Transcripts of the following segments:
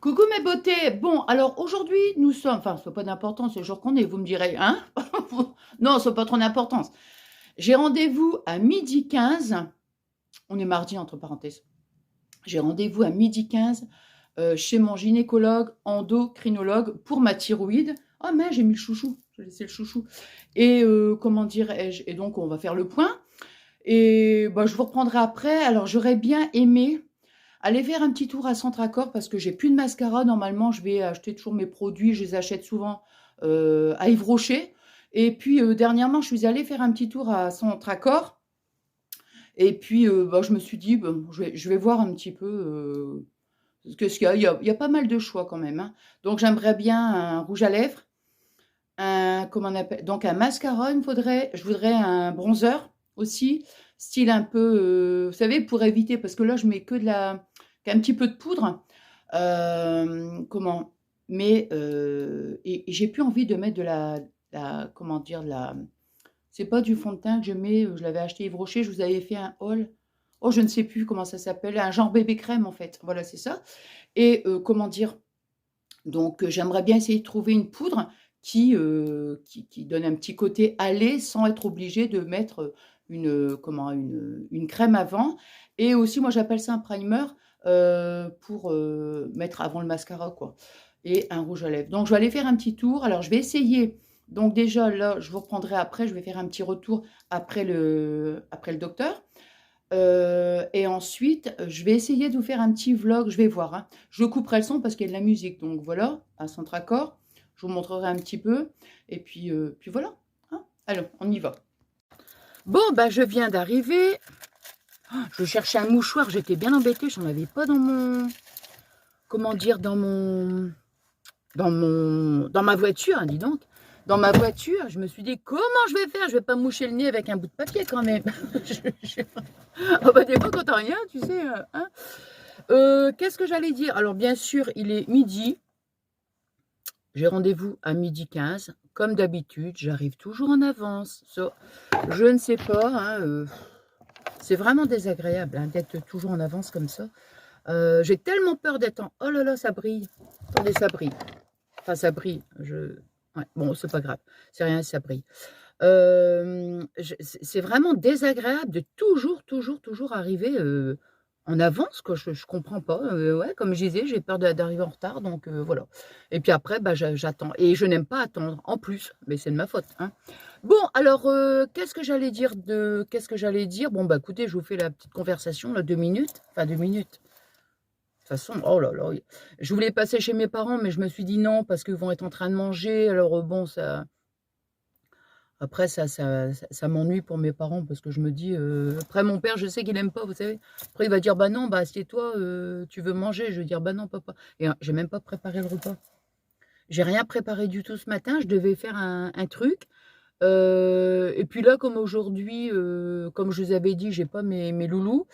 Coucou mes beautés. Bon, alors aujourd'hui, nous sommes, enfin, c'est pas d'importance, c'est le jour qu'on est, vous me direz, hein? Non, c'est pas trop d'importance. J'ai rendez-vous à 12h15. On est mardi, entre parenthèses. J'ai rendez-vous à 12h15 chez mon gynécologue endocrinologue pour ma thyroïde. Oh, mais j'ai mis le chouchou, j'ai laissé le chouchou. Et comment dirais-je? Et donc, on va faire le point. Et bah, je vous reprendrai après. Alors, j'aurais bien aimé aller faire un petit tour à Centracor parce que j'ai plus de mascara. Normalement, je vais acheter toujours mes produits. Je les achète souvent à Yves Rocher. Et puis, dernièrement, je suis allée faire un petit tour à Centracor. Et puis, bah, je me suis dit, bon, je vais voir un petit peu qu'est-ce qu'il y a. Il y a pas mal de choix quand même, hein. Donc, j'aimerais bien un rouge à lèvres, comment on appelle, donc un mascara, je voudrais un bronzer aussi, style un peu, vous savez, pour éviter, parce que là, je mets qu'un petit peu de poudre, comment, mais, et j'ai plus envie de mettre comment dire, c'est pas du fond de teint que je mets, je l'avais acheté Yves Rocher, je vous avais fait un haul, oh, je ne sais plus comment ça s'appelle, un genre bébé crème en fait, voilà, c'est ça, et comment dire, donc, j'aimerais bien essayer de trouver une poudre qui donne un petit côté allé sans être obligée de mettre une crème avant. Et aussi, moi, j'appelle ça un primer pour mettre avant le mascara, quoi. Et un rouge à lèvres. Donc, je vais aller faire un petit tour. Alors, je vais essayer. Donc, déjà, là, je vous reprendrai après. Je vais faire un petit retour après le docteur. Et ensuite, je vais essayer de vous faire un petit vlog, je vais voir, hein. Je couperai le son parce qu'il y a de la musique, donc voilà, à Centracor. Je vous montrerai un petit peu, et puis voilà, hein. Allons, on y va. Bon, bah je viens d'arriver. Je cherchais un mouchoir, j'étais bien embêtée, j'en avais pas dans mon, comment dire, dans ma voiture, hein, dis donc. Dans ma voiture, je me suis dit, comment je vais faire? Je vais pas me moucher le nez avec un bout de papier quand même. Oh bah des fois quand t'as rien, tu sais, hein. Qu'est-ce que j'allais dire? Alors bien sûr, il est midi. J'ai rendez-vous à 12h15. Comme d'habitude, j'arrive toujours en avance. Ça, je ne sais pas, hein, c'est vraiment désagréable, hein, d'être toujours en avance comme ça. J'ai tellement peur d'être en... Oh là là, ça brille. Attendez, ça brille. Enfin, ça brille. Ouais, bon, c'est pas grave. C'est rien, ça brille. C'est vraiment désagréable de toujours arriver en avance, quoi. Je comprends pas. Ouais, comme je disais, j'ai peur d'arriver en retard, donc voilà. Et puis après, bah, j'attends. Et je n'aime pas attendre, en plus. Mais c'est de ma faute, hein. Bon, alors, qu'est-ce que j'allais dire? Bon, bah écoutez, je vous fais la petite conversation, là, 2 minutes. Enfin, 2 minutes. De toute façon, oh là là, je voulais passer chez mes parents, mais je me suis dit non, parce qu'ils vont être en train de manger. Alors bon, ça... Après, ça m'ennuie pour mes parents parce que je me dis, après mon père, je sais qu'il aime pas, vous savez. Après, il va dire, bah non, bah assieds-toi, tu veux manger. Je vais dire, bah non, papa. Et j'ai même pas préparé le repas. J'ai rien préparé du tout ce matin. Je devais faire un truc. Et puis là, comme aujourd'hui, comme je vous avais dit, j'ai pas mes loulous.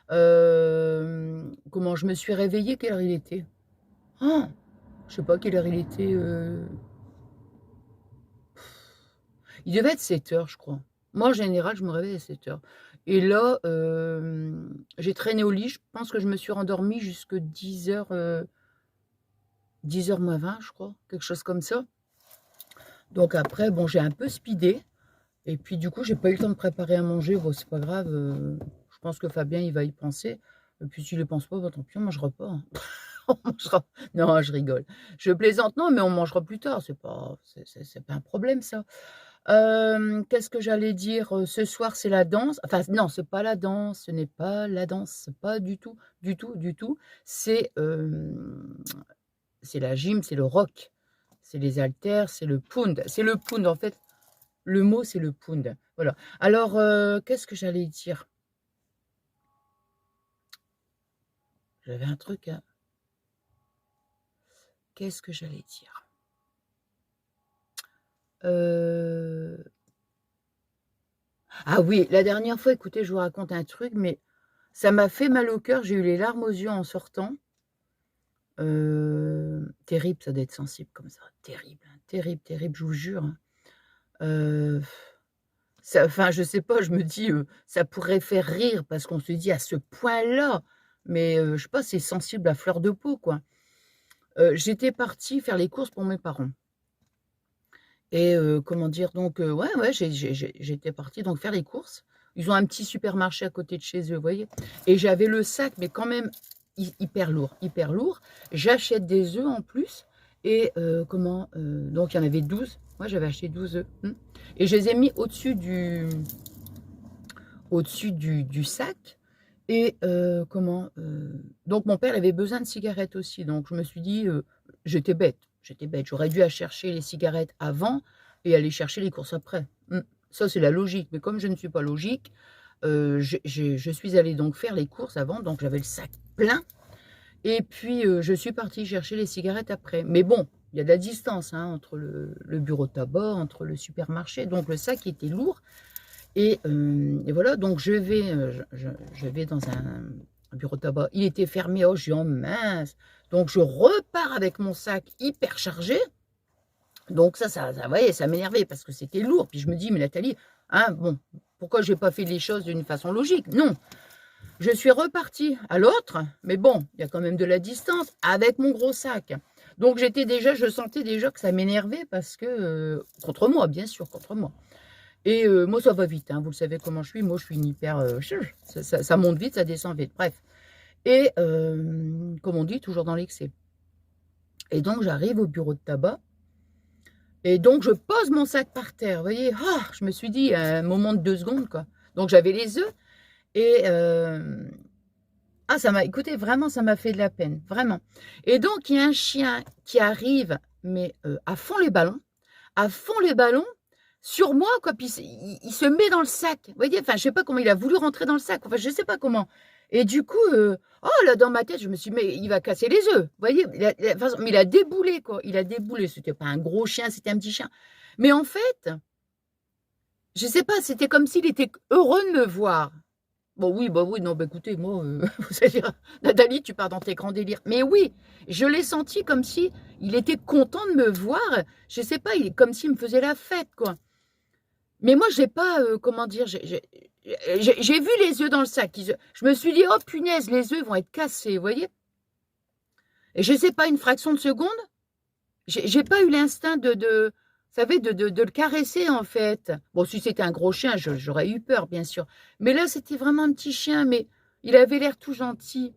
Comment je me suis réveillée, quelle heure il était? Ah, je sais pas quelle heure il était. Il devait être 7h, je crois. Moi, en général, je me réveille à 7h. Et là, j'ai traîné au lit. Je pense que je me suis rendormie jusque 10h, 10h moins 20, je crois, quelque chose comme ça. Donc après, bon, j'ai un peu speedé. Et puis du coup, j'ai pas eu le temps de préparer à manger. Bon, c'est pas grave. Je pense que Fabien, il va y penser. Et puis s'il ne pense pas, bah, tant pis, on mangera pas, hein. On mangera. Non, je rigole. Je plaisante, non, mais on mangera plus tard. C'est pas un problème, ça. Qu'est-ce que j'allais dire? Ce soir, c'est la danse. Enfin, non, c'est pas la danse, ce n'est pas la danse, c'est pas du tout, du tout, du tout. C'est la gym, c'est le rock, c'est les haltères, c'est le pound. C'est le pound, en fait. Le mot, c'est le pound. Voilà. Alors, qu'est-ce que j'allais dire? J'avais un truc à... Qu'est-ce que j'allais dire? Ah oui, la dernière fois, écoutez, je vous raconte un truc, mais ça m'a fait mal au cœur. J'ai eu les larmes aux yeux en sortant. Terrible, ça d'être sensible comme ça. Terrible, hein, terrible, terrible, je vous jure, hein. Enfin, je sais pas, je me dis, ça pourrait faire rire parce qu'on se dit à ce point-là, mais je sais pas, c'est sensible à fleur de peau, quoi. j'étais partie faire les courses pour mes parents. Et comment dire? Donc ouais, j'étais partie donc faire les courses. Ils ont un petit supermarché à côté de chez eux, vous voyez? Et j'avais le sac, mais quand même hyper lourd, hyper lourd. J'achète des œufs en plus et donc il y en avait 12. Moi, j'avais acheté 12 œufs, et je les ai mis au-dessus du sac et donc mon père avait besoin de cigarettes aussi, donc je me suis dit, j'étais bête, j'aurais dû aller chercher les cigarettes avant et aller chercher les courses après. Ça, c'est la logique, mais comme je ne suis pas logique, je suis allée donc faire les courses avant, donc j'avais le sac plein et puis, je suis partie chercher les cigarettes après. Mais bon, il y a de la distance, hein, entre le bureau de tabac, entre le supermarché, donc le sac était lourd et voilà, donc je vais dans un bureau de tabac. Il était fermé, oh, je dis: «Oh mince!» Donc je repars avec mon sac hyper chargé. Donc ça vous voyez, ça m'énervait parce que c'était lourd. Puis je me dis: «Mais Nathalie, hein, bon, pourquoi j'ai pas fait les choses d'une façon logique?» Non, je suis repartie à l'autre, mais bon, il y a quand même de la distance avec mon gros sac. Donc je sentais déjà que ça m'énervait parce que, contre moi, bien sûr, contre moi. Et moi, ça va vite, hein, vous le savez comment je suis. Moi, je suis une hyper, ça monte vite, ça descend vite, bref. Et comme on dit, toujours dans l'excès. Et donc, j'arrive au bureau de tabac et donc je pose mon sac par terre, vous voyez? Ah! Je me suis dit, un moment de 2 secondes, quoi. Donc j'avais les œufs et écoutez, vraiment, ça m'a fait de la peine, vraiment. Et donc, il y a un chien qui arrive, mais à fond les ballons, sur moi, quoi. Puis il se met dans le sac, vous voyez? Enfin, je sais pas comment il a voulu rentrer dans le sac, enfin, je sais pas comment. Et du coup, oh là, dans ma tête, je me suis dit: «Mais il va casser les œufs», vous voyez? Mais il a déboulé, quoi, il a déboulé. C'était pas un gros chien, c'était un petit chien. Mais en fait, je sais pas, c'était comme s'il était heureux de me voir. Bon oui, bah oui, non, bah écoutez, moi, vous allez dire: «Nathalie, tu pars dans tes grands délires». Mais oui, je l'ai senti comme si il était content de me voir. Je sais pas, il est comme s'il me faisait la fête, quoi. Mais moi, j'ai pas, comment dire? J'ai vu les œufs dans le sac. Je me suis dit: «Oh punaise, les œufs vont être cassés», vous voyez? Et je sais pas, une fraction de seconde, j'ai pas eu l'instinct vous savez, de le caresser, en fait. Bon, si c'était un gros chien, j'aurais eu peur, bien sûr. Mais là, c'était vraiment un petit chien, mais il avait l'air tout gentil.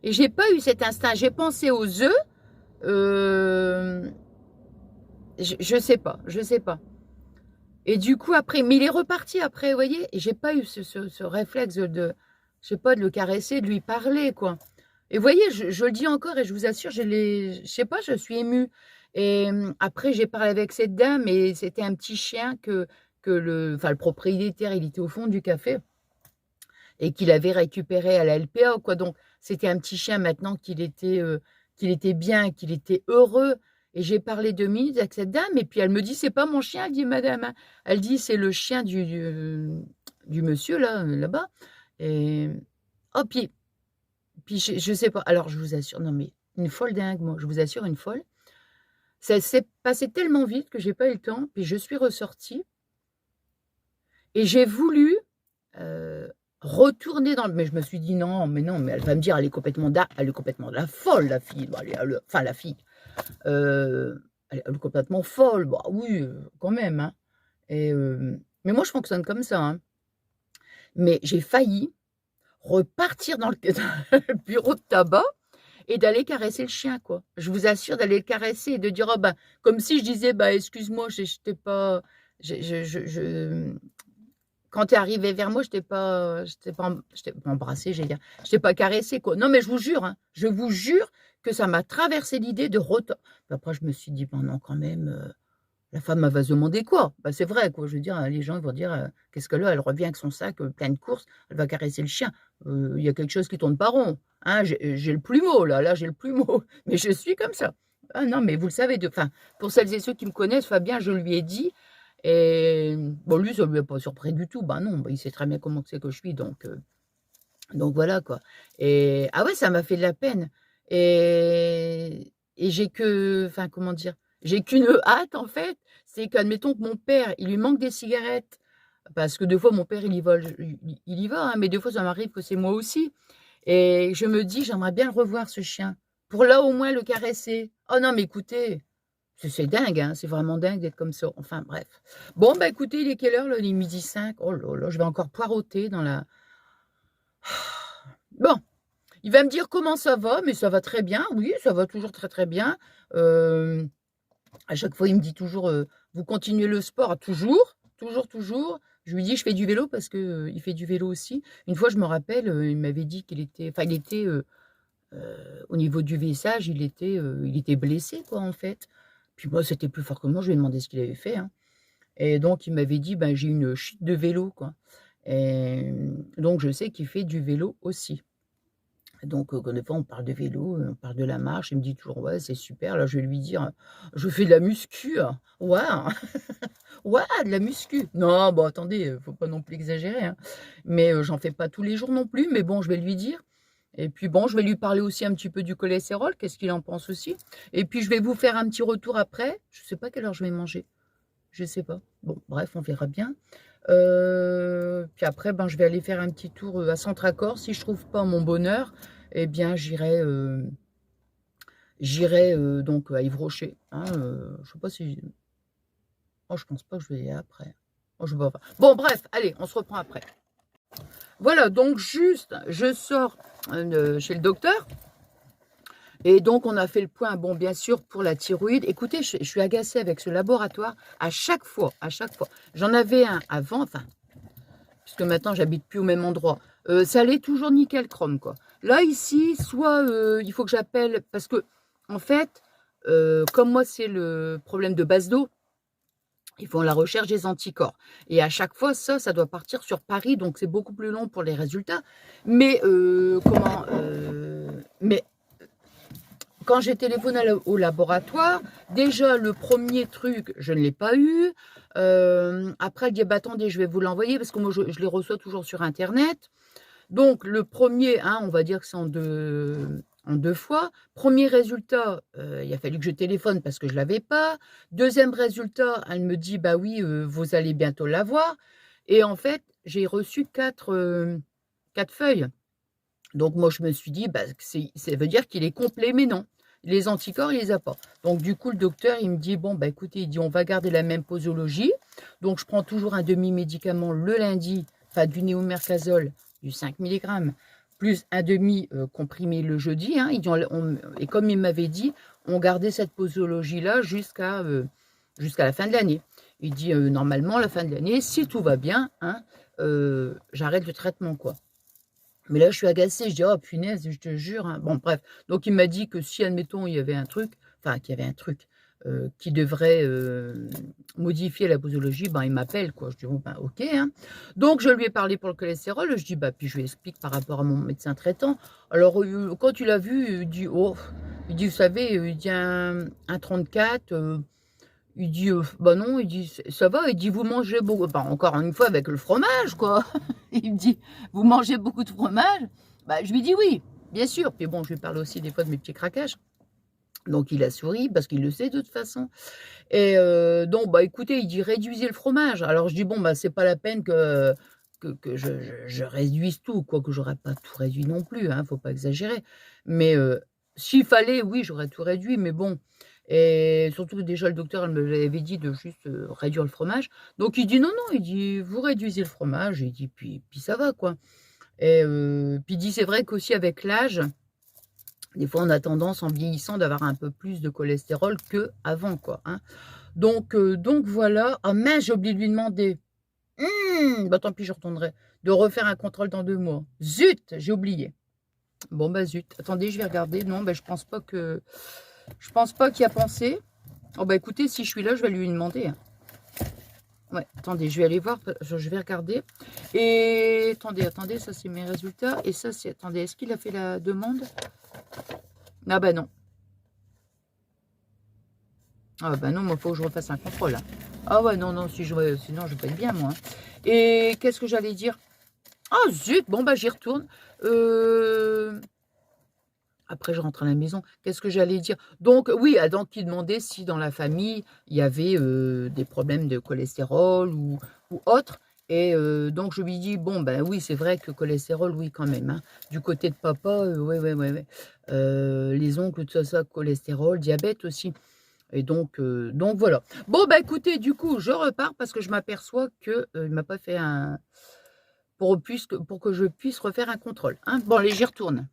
Et j'ai pas eu cet instinct. J'ai pensé aux œufs, hem, je sais pas, je sais pas. Et du coup, après, mais il est reparti après, vous voyez? Et j'ai pas eu ce réflexe je sais pas, de le caresser, de lui parler, quoi. Et vous voyez, je le dis encore et je vous assure, je sais pas, je suis émue. Et après, j'ai parlé avec cette dame et c'était un petit chien que le propriétaire, il était au fond du café et qu'il avait récupéré à la LPA, quoi. Donc, c'était un petit chien maintenant qu'il était bien, qu'il était heureux. Et j'ai parlé 2 minutes avec cette dame et puis elle me dit: «C'est pas mon chien», elle dit madame, hein. Elle dit: «C'est le chien du monsieur là, là-bas». Et oh puis je sais pas, alors je vous assure, non mais une folle dingue, moi, je vous assure, une folle. Ça s'est passé tellement vite que j'ai pas eu le temps, puis je suis ressortie et j'ai voulu, retourner dans le mais je me suis dit: «Non, mais non, mais elle va me dire, elle est complètement la folle la fille, bah, enfin la fille, elle est complètement folle». Bah oui, quand même, hein. Et mais moi je fonctionne comme ça, hein. Mais j'ai failli repartir dans le dans le bureau de tabac et d'aller caresser le chien, quoi. Je vous assure, d'aller le caresser et de dire: «Oh bah», comme si je disais: «Bah, excuse-moi, je t'ai pas je quand tu es arrivé vers moi, je t'ai pas embrassé, j'allais dire, je t'ai pas caressé, quoi». Non, mais je vous jure, hein, je vous jure que ça m'a traversé l'idée de après je me suis dit: «Ben non, quand même, la femme, elle va se demander quoi?» Bah, c'est vrai, quoi, je veux dire, les gens vont dire: «Qu'est-ce qu'elle a? Elle revient avec son sac, plein de courses, elle va caresser le chien». Il y a quelque chose qui tourne pas rond, hein, j'ai le plumeau là, j'ai le plumeau, mais je suis comme ça. Ah non, mais vous le savez, pour celles et ceux qui me connaissent, Fabien, je lui ai dit. Et bon, lui, ça lui a pas surpris du tout. Bah non, bah, il sait très bien comment c'est que je suis, donc voilà, quoi. Et ah ouais, ça m'a fait de la peine. Et comment dire? J'ai qu'une hâte, en fait, c'est qu'admettons que mon père, il lui manque des cigarettes, parce que des fois mon père, il y va, hein, mais des fois ça m'arrive que c'est moi aussi. Et je me dis: «J'aimerais bien le revoir ce chien, pour là au moins le caresser. Oh non, mais écoutez, c'est dingue, hein, c'est vraiment dingue d'être comme ça. Enfin, bref. Bon, bah écoutez, il est quelle heure là? Il est midi 5. Oh là là, je vais encore poireauter dans la... Bon, il va me dire comment ça va, mais ça va très bien. Oui, ça va toujours très très bien. À chaque fois, il me dit toujours, vous continuez le sport? Toujours, toujours, toujours. Je lui dis, je fais du vélo parce que il fait du vélo aussi. Une fois, je me rappelle, il m'avait dit qu'il était, enfin, il était au niveau du vissage, il était blessé, quoi, en fait. Puis moi, c'était plus fort que moi. Je lui ai demandé ce qu'il avait fait, hein. Et donc, il m'avait dit, ben, j'ai une chute de vélo, quoi. Et donc, je sais qu'il fait du vélo aussi. Donc, quand des fois, on parle de vélo, on parle de la marche, il me dit toujours: «Ouais, c'est super». Là, je vais lui dire: «Je fais de la muscu, waouh! Waouh, de la muscu!» Non, bon, attendez, faut pas non plus exagérer, hein. Mais, j'en fais pas tous les jours non plus, mais bon, je vais lui dire. Et puis bon, je vais lui parler aussi un petit peu du cholestérol, qu'est-ce qu'il en pense aussi. Et puis, je vais vous faire un petit retour après. Je sais pas quelle heure je vais manger, je sais pas. Bon, bref, on verra bien. Puis après, ben, je vais aller faire un petit tour, à Centracor. Si je trouve pas mon bonheur, eh bien, j'irai, donc à Yves Rocher, hein, je sais pas si oh, je pense pas que je vais y aller après. Oh, je sais pas. Bon, bref, allez, on se reprend après. Voilà, donc juste, je sors, de chez le docteur et donc on a fait le point, bon, bien sûr, pour la thyroïde. Écoutez, je suis agacée avec ce laboratoire à chaque fois, à chaque fois. J'en avais un avant, enfin, puisque maintenant j'habite plus au même endroit. Ça allait toujours nickel chrome, quoi. Là, ici, soit il faut que j'appelle, parce que, en fait, comme moi, c'est le problème de base d'eau, ils font la recherche des anticorps. Et à chaque fois, ça doit partir sur Paris, donc c'est beaucoup plus long pour les résultats. Mais, mais quand j'ai téléphoné au laboratoire, déjà le premier truc, je ne l'ai pas eu. Après, elle dit, bah, attendez, je vais vous l'envoyer parce que moi, je les reçois toujours sur Internet. Donc, le premier, hein, on va dire que c'est en deux fois. Premier résultat, il a fallu que je téléphone parce que je ne l'avais pas. Deuxième résultat, elle me dit, bah oui, vous allez bientôt l'avoir. Et en fait, j'ai reçu quatre feuilles. Donc, moi, je me suis dit, bah, ça veut dire qu'il est complet, mais non. Les anticorps, il les a pas. Donc, du coup, le docteur, il me dit, bon, bah, écoutez, il dit, on va garder la même posologie. Donc, je prends toujours un demi-médicament le lundi, enfin, du néomercazole, du 5 mg, plus un demi comprimé le jeudi. Hein. Il dit, et comme il m'avait dit, on gardait cette posologie-là jusqu'à la fin de l'année. Il dit, normalement, à la fin de l'année, si tout va bien, hein, j'arrête le traitement, quoi. Mais là, je suis agacée, je dis: «Oh punaise, je te jure, hein». Bon bref, donc il m'a dit que si admettons il y avait un truc, enfin qu'il y avait un truc, qui devrait, modifier la posologie, ben il m'appelle quoi. Je dis: «Bon ben OK, hein». Donc je lui ai parlé pour le cholestérol, je dis: «Bah» puis je lui explique par rapport à mon médecin traitant. Alors, quand il a vu, il dit: «Oh», il dit: «Vous savez», il dit: «Un 34, il dit: «Bah non», il dit: Ça va», il dit: «Vous mangez beaucoup», bah, encore une fois avec le fromage, quoi. Il me dit: «Vous mangez beaucoup de fromage?» Bah, je lui dis: «Oui, bien sûr». Puis bon, je lui parle aussi des fois de mes petits craquages. Donc il a souri parce qu'il le sait de toute façon. Et donc, bah, écoutez, il dit: «Réduisez le fromage». Alors je dis: «Bon, bah, c'est pas la peine que je réduise tout», quoique j'aurais pas tout réduit non plus, hein, faut pas exagérer. Mais s'il fallait, oui, j'aurais tout réduit, mais bon. Et surtout que déjà le docteur, elle me l'avait dit de juste, réduire le fromage. Donc il dit: «Non, non», il dit: «Vous réduisez le fromage», il dit: «Puis ça va, quoi». Et puis il dit: «C'est vrai qu'aussi avec l'âge, des fois on a tendance en vieillissant d'avoir un peu plus de cholestérol qu'avant, quoi, hein». Donc voilà. Ah mince, j'ai oublié de lui demander. Bah, tant pis, je retournerai. De refaire un contrôle dans 2 mois. Zut, j'ai oublié. Bon, bah, zut. Attendez, je vais regarder. Non, bah, je pense pas qu'il y a pensé. Oh, bah, écoutez, si je suis là, je vais lui demander, hein. Ouais, attendez, je vais aller voir, je vais regarder. Et attendez, ça c'est mes résultats. Et ça c'est, attendez, est-ce qu'il a fait la demande? Ah bah non. Ah bah non, moi, il faut que je refasse un contrôle, hein. Ah ouais, non, sinon je vais pas être bien, moi, hein. Et qu'est-ce que j'allais dire? Ah zut, bon bah j'y retourne. Après je rentre à la maison. Qu'est-ce que j'allais dire? Donc oui, donc il demandait si dans la famille, il y avait, des problèmes de cholestérol ou autre. Et donc je lui dis: «Bon, ben oui, c'est vrai que cholestérol, oui, quand même, hein. Du côté de papa, ouais, ouais, ouais, ouais. Les oncles, tout ça, cholestérol, diabète aussi». Et donc voilà. Bon, bah, écoutez, du coup, je repars parce que je m'aperçois que, il m'a pas fait un pour que je puisse refaire un contrôle, hein. Bon, allez, j'y retourne.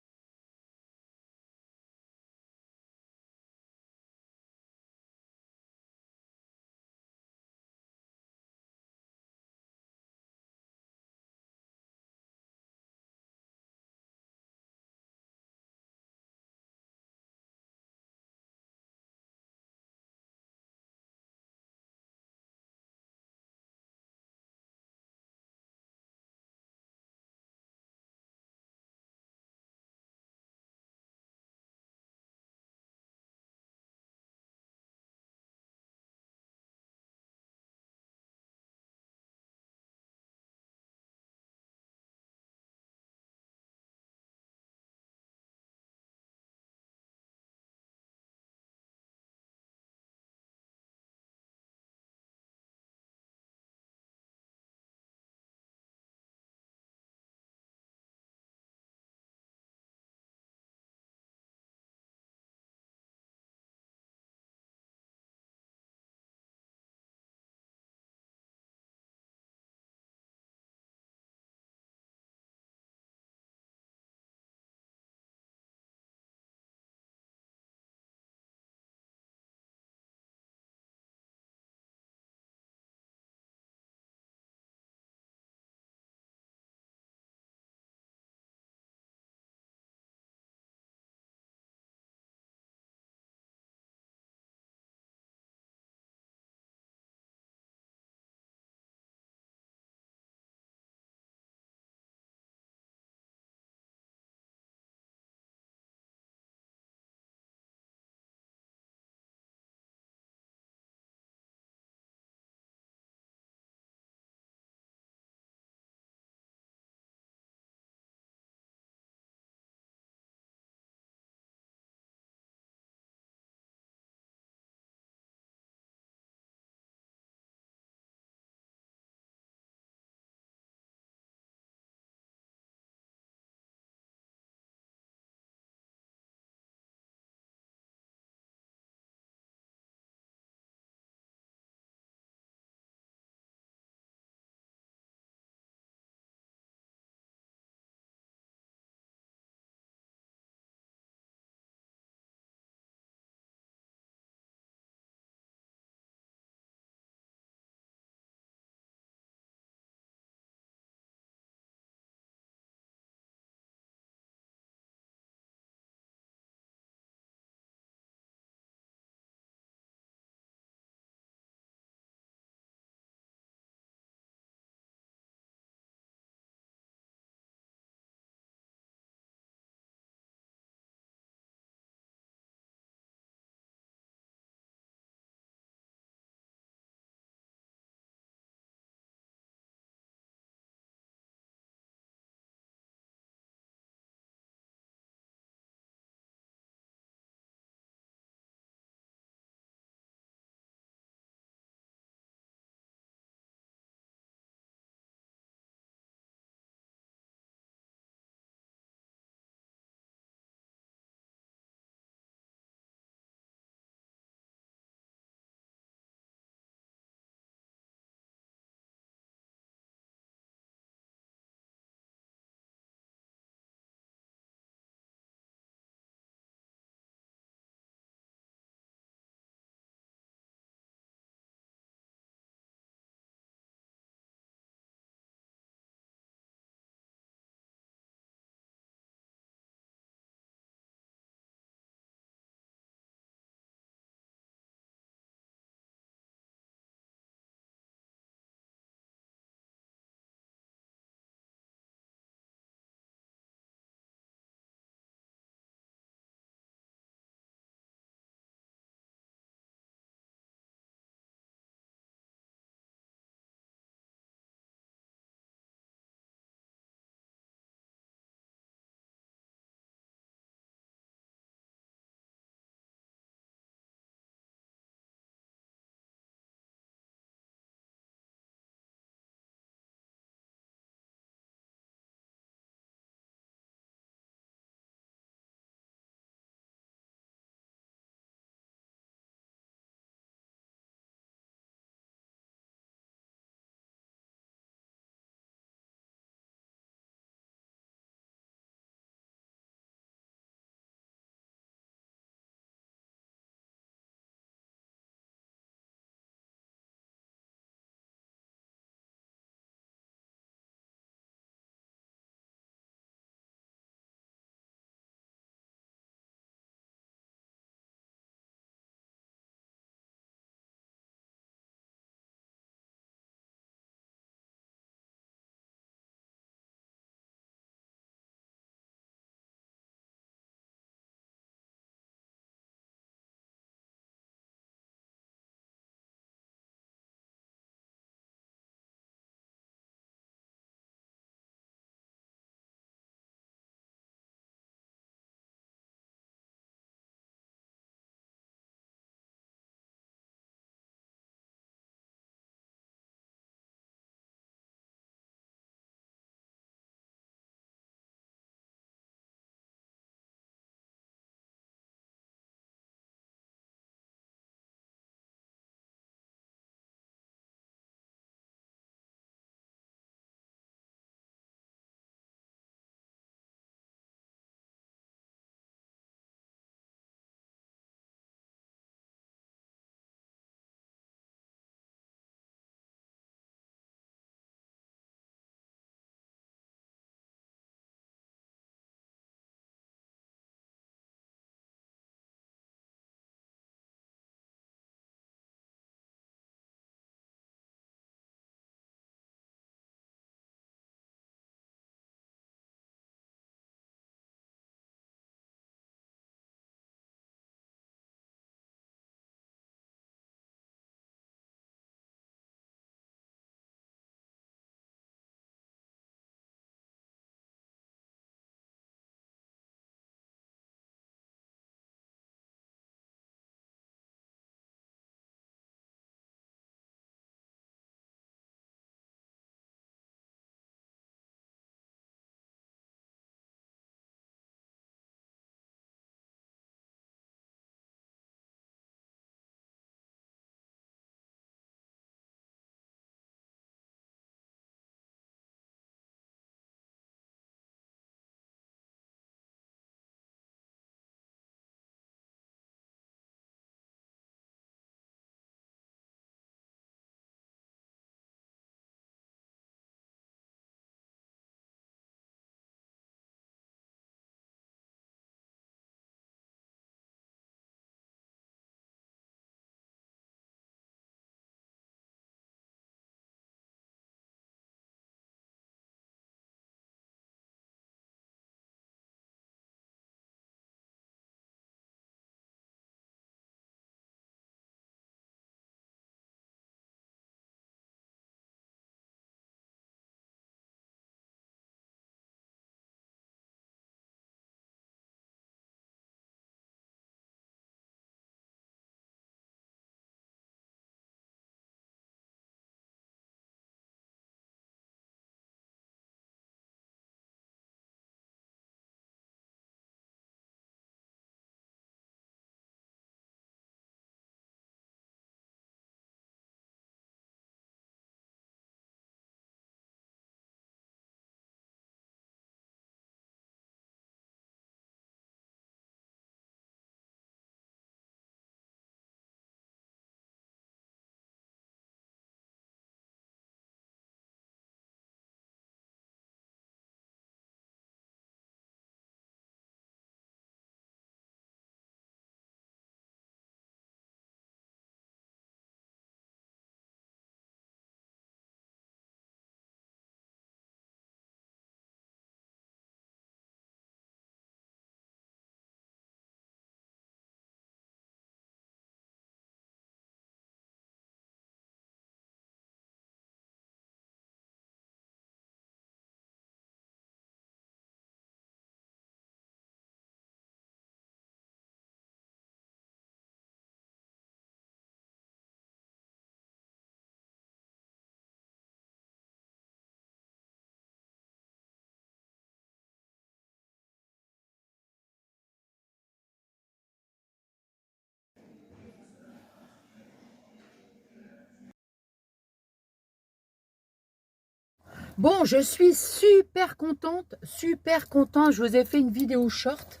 Bon, je suis super contente, super contente. Je vous ai fait une vidéo short.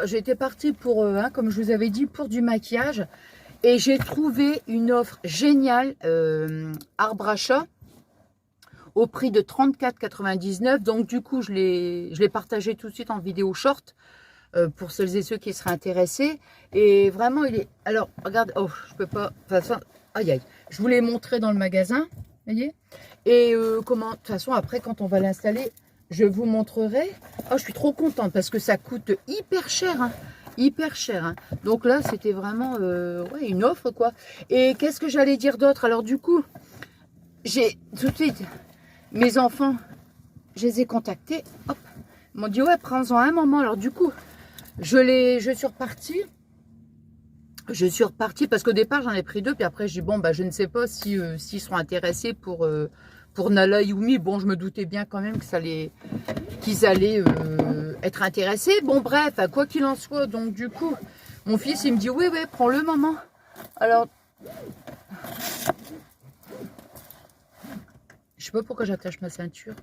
J'étais partie pour, comme je vous avais dit, pour du maquillage. Et j'ai trouvé une offre géniale, arbre achat, au prix de 34,99 €. Donc du coup, je l'ai partagé tout de suite en vidéo short pour celles et ceux qui seraient intéressés. Et vraiment, il est... Alors, regarde, oh, je peux pas... Enfin, aïe, aïe. Je vous l'ai montré dans le magasin, voyez. Et comment... De toute façon, après, quand on va l'installer, je vous montrerai. Oh, je suis trop contente parce que ça coûte hyper cher, hein. Hyper cher, hein. Donc là, c'était vraiment ouais, une offre, quoi. Et qu'est-ce que j'allais dire d'autre? Alors du coup, j'ai tout de suite... Mes enfants, je les ai contactés, hop, ils m'ont dit ouais, prends-en un moment. Alors du coup, je suis repartie. Je suis repartie parce qu'au départ j'en ai pris deux, puis après je dis bon bah je ne sais pas si s'ils seront intéressés pour Nala et Yumi. Bon, je me doutais bien quand même que qu'ils allaient être intéressés. Bon bref, quoi qu'il en soit, donc du coup, mon fils il me dit oui, prends le maman. Alors je sais pas pourquoi j'attache ma ceinture.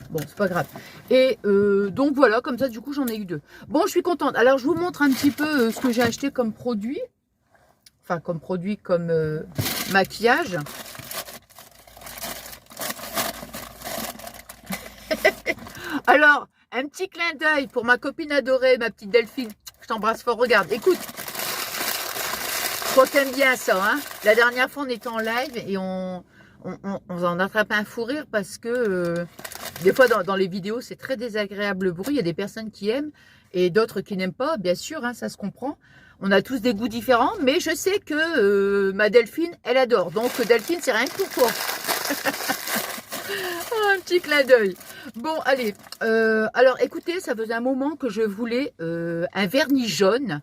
Bon, c'est pas grave. Et donc voilà, comme ça, du coup, j'en ai eu deux. Bon, je suis contente. Alors, je vous montre un petit peu ce que j'ai acheté comme produit. Enfin, comme produit, comme maquillage. Alors, un petit clin d'œil pour ma copine adorée, ma petite Delphine. Je t'embrasse fort. Regarde, écoute. Je crois que t'aimes bien ça, hein. La dernière fois, on était en live et on en attrape un fou rire parce que des fois dans les vidéos c'est très désagréable le bruit. Il y a des personnes qui aiment et d'autres qui n'aiment pas, bien sûr, hein, ça se comprend. On a tous des goûts différents, mais je sais que ma Delphine, elle adore. Donc Delphine, c'est rien que pour toi. Oh, un petit clin d'œil. Bon, allez. Alors écoutez, ça faisait un moment que je voulais un vernis jaune.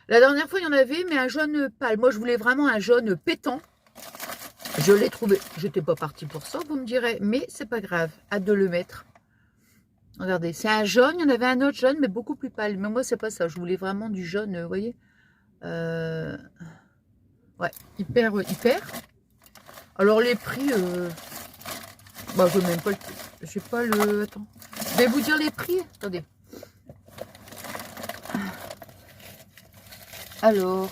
La dernière fois, il y en avait, mais un jaune pâle. Moi, je voulais vraiment un jaune pétant. Je l'ai trouvé. Je n'étais pas partie pour ça, vous me direz. Mais c'est pas grave. Hâte de le mettre. Regardez, c'est un jaune. Il y en avait un autre jaune, mais beaucoup plus pâle. Mais moi, c'est pas ça. Je voulais vraiment du jaune, vous voyez. Ouais, hyper. Alors, les prix... Bah, je n'ai même pas le... J'ai pas le... Attends. Je vais vous dire les prix. Attendez. Alors...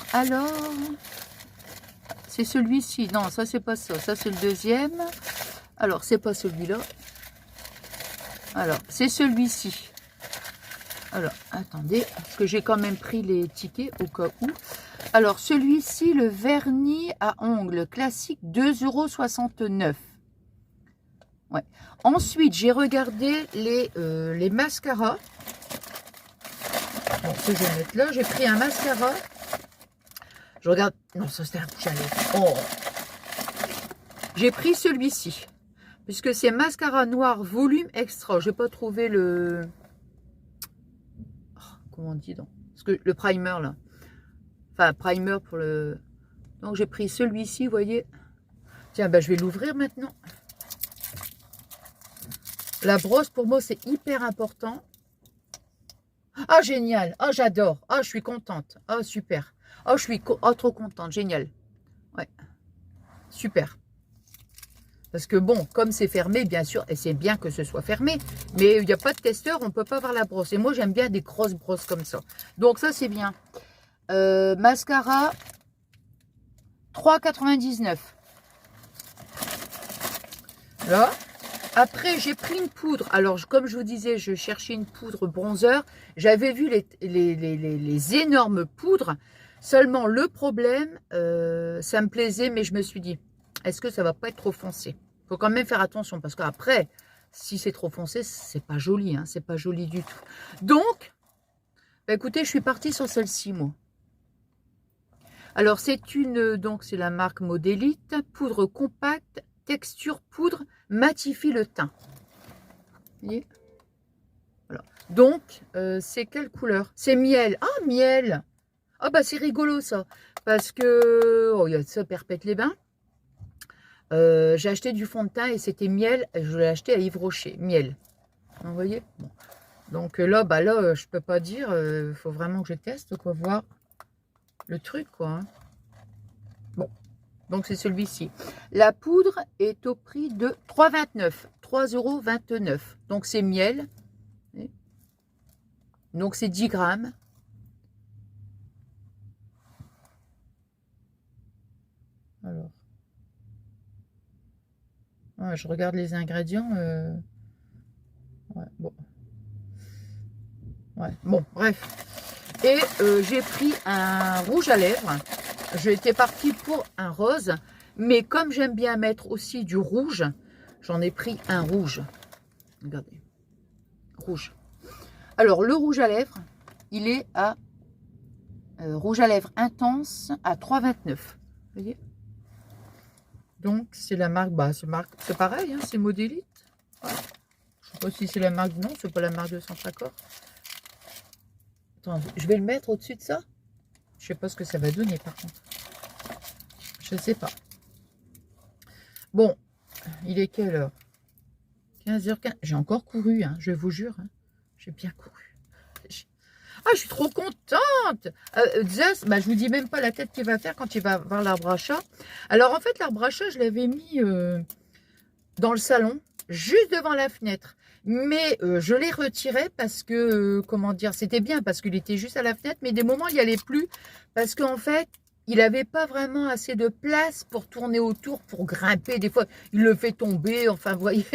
C'est celui-ci. Non, ça, c'est pas ça. Ça, c'est le deuxième. Alors, c'est pas celui-là. Alors, c'est celui-ci. Alors, attendez. Parce que j'ai quand même pris les tickets au cas où. Alors, celui-ci, le vernis à ongles classique, 2,69 €. Ouais. Ensuite, j'ai regardé les mascaras. Bon, ça, je vais mettre là. J'ai pris un mascara. Je regarde. Non, ça c'était un rouge à lèvres. Oh. J'ai pris celui-ci. Puisque c'est mascara noir volume extra. Je n'ai pas trouvé le... Oh, comment on dit donc? Parce que le primer là. Enfin, primer pour le... Donc j'ai pris celui-ci, vous voyez. Tiens, ben, je vais l'ouvrir maintenant. La brosse pour moi c'est hyper important. Ah, génial. Ah, j'adore. Ah, je suis contente. Ah, super. Oh, je suis trop contente. Génial. Ouais. Super. Parce que bon, comme c'est fermé, bien sûr, et c'est bien que ce soit fermé, mais il n'y a pas de testeur, on ne peut pas voir la brosse. Et moi, j'aime bien des grosses brosses comme ça. Donc ça, c'est bien. Mascara, 3,99 €. Là. Après, j'ai pris une poudre. Alors, comme je vous disais, je cherchais une poudre bronzer. J'avais vu les énormes poudres. Seulement, le problème, ça me plaisait, mais je me suis dit, est-ce que ça va pas être trop foncé? Il faut quand même faire attention, parce qu'après, si c'est trop foncé, c'est pas joli, hein, c'est pas joli du tout. Donc, bah écoutez, je suis partie sur celle-ci, moi. Alors, c'est la marque Modélite, poudre compacte, texture poudre, matifie le teint. Vous voyez? Voilà. Donc, c'est quelle couleur? C'est miel. Ah, miel! Ah, bah, c'est rigolo, ça. Parce que, oh, il y a ça, Perpète les Bains. J'ai acheté du fond de teint et c'était miel. Je l'ai acheté à Yves Rocher, miel. Vous voyez, bon. Donc là, bah là, je peux pas dire. Il faut vraiment que je teste, quoi, voir le truc, quoi. Hein. Bon, Donc, c'est celui-ci. La poudre est au prix de 3,29 €, 3,29 €. Donc, c'est miel. Donc, c'est 10 grammes. Alors. Ouais, je regarde les ingrédients. Ouais, bon. Ouais, bon, bref. Et j'ai pris un rouge à lèvres. J'étais partie pour un rose. Mais comme j'aime bien mettre aussi du rouge, j'en ai pris un rouge. Regardez. Rouge. Alors, le rouge à lèvres, il est à rouge à lèvres intense à 3,29 €. Vous voyez? Donc, c'est la marque, bah, c'est pareil, hein, c'est Modélite. Ouais. Je ne sais pas si c'est la marque, non, c'est pas la marque de Centracor. Attends, je vais le mettre au-dessus de ça. Je sais pas ce que ça va donner, par contre. Je ne sais pas. Bon, il est quelle heure? 15h15. J'ai encore couru, hein, je vous jure. Hein. J'ai bien couru. Ah, je suis trop contente. Zeus, bah, je vous dis même pas la tête qu'il va faire quand il va voir l'arbre à chat. Alors, en fait, l'arbre à chat, je l'avais mis dans le salon, juste devant la fenêtre. Mais je l'ai retiré parce que, comment dire, c'était bien parce qu'il était juste à la fenêtre. Mais des moments, il n'y allait plus parce qu'en fait, il n'avait pas vraiment assez de place pour tourner autour, pour grimper. Des fois, il le fait tomber. Enfin, vous voyez.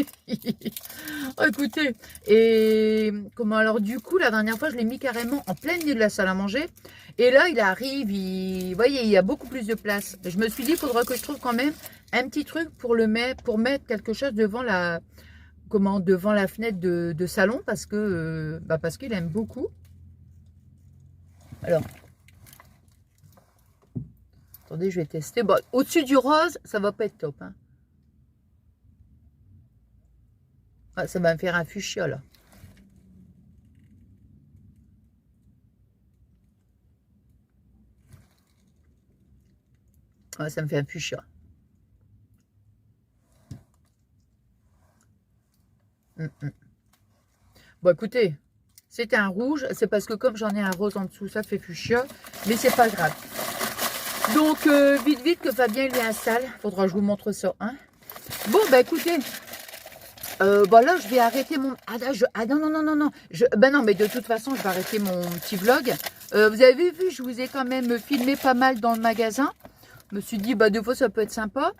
Oh, écoutez. Et comment alors, du coup, la dernière fois, je l'ai mis carrément en plein milieu de la salle à manger. Et là, il arrive. Vous voyez, il y a beaucoup plus de place. Je me suis dit, il faudra que je trouve quand même un petit truc pour mettre quelque chose devant devant la fenêtre de salon parce que parce qu'il aime beaucoup. Alors. Attendez, je vais tester. Bon, au-dessus du rose, ça va pas être top. Hein. Ah, ça va me faire un fuchsia, là. Ah, ça me fait un fuchsia. Bon, écoutez, c'était un rouge. C'est parce que comme j'en ai un rose en dessous, ça fait fuchsia. Mais c'est pas grave. Donc, vite que Fabien lui installe. Faudra que je vous montre ça. Hein. Bon, bah écoutez. Là, je vais arrêter mon... Ah non, non. Non, mais de toute façon, je vais arrêter mon petit vlog. Vous avez vu, je vous ai quand même filmé pas mal dans le magasin. Je me suis dit, deux fois, ça peut être sympa.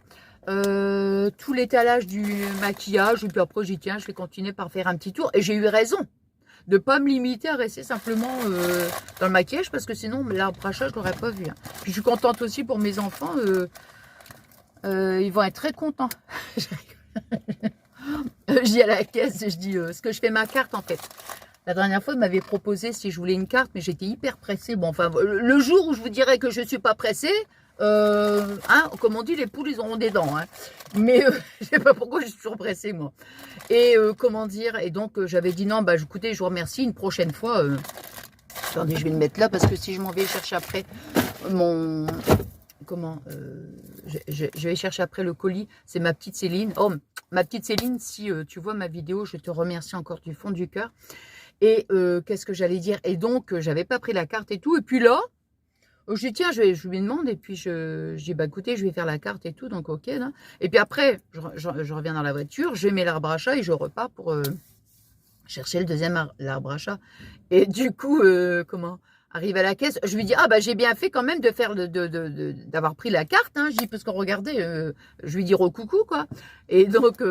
Tout l'étalage du maquillage. Et puis après, j'y tiens, je vais continuer par faire un petit tour. Et j'ai eu raison de ne pas me limiter à rester simplement dans le maquillage. Parce que sinon, l'arbre à chat, je ne l'aurais pas vu. Hein. Puis je suis contente aussi pour mes enfants. Ils vont être très contents. Je dis à la caisse, je dis ce que je fais ma carte en fait. La dernière fois, il m'avait proposé si je voulais une carte, mais j'étais hyper pressée. Bon, enfin, le jour où je vous dirais que je ne suis pas pressée, comme on dit, les poules, ils auront des dents. Hein. Mais je ne sais pas pourquoi je suis toujours pressée, moi. Et comment dire, et donc j'avais dit non, écoutez, je vous remercie, une prochaine fois. Attendez, je vais le mettre là, parce que si je m'en vais chercher après mon... je vais chercher après le colis, c'est ma petite Céline. Oh, ma petite Céline, si tu vois ma vidéo, je te remercie encore du fond du cœur. Et qu'est-ce que j'allais dire? Et donc, j'avais pas pris la carte et tout. Et puis là, je dis, tiens, je lui demande. Et puis, je dis, écoutez, je vais faire la carte et tout. Donc, ok. Là. Et puis après, je reviens dans la voiture, je mets l'arbre à chat et je repars pour chercher le deuxième arbre à chat. Et du coup, arrive à la caisse, je lui dis, j'ai bien fait quand même de faire d'avoir pris la carte, hein. Je dis, parce que regardez, je lui dis coucou, quoi. Et donc,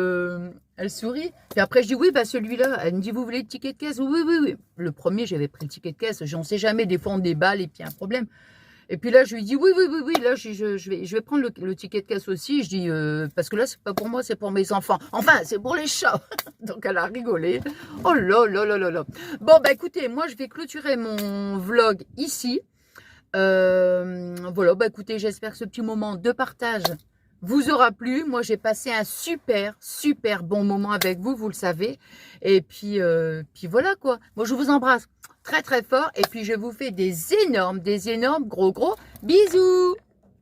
elle sourit. Puis après, je dis, oui, celui-là. Elle me dit, vous voulez le ticket de caisse? Oui. Le premier, j'avais pris le ticket de caisse. On ne sait jamais, des fois, on déballe et puis il y a un problème. Et puis là, je lui dis, oui. Là, je vais prendre le ticket de caisse aussi. Je dis, parce que là, c'est pas pour moi, c'est pour mes enfants. Enfin, c'est pour les chats. Donc, elle a rigolé. Oh là. Bon, écoutez, moi, je vais clôturer mon vlog ici. Voilà, écoutez, j'espère que ce petit moment de partage vous aura plu. Moi, j'ai passé un super bon moment avec vous, vous le savez. Et puis voilà, quoi. Moi, je vous embrasse très fort. Et puis, je vous fais des énormes gros bisous.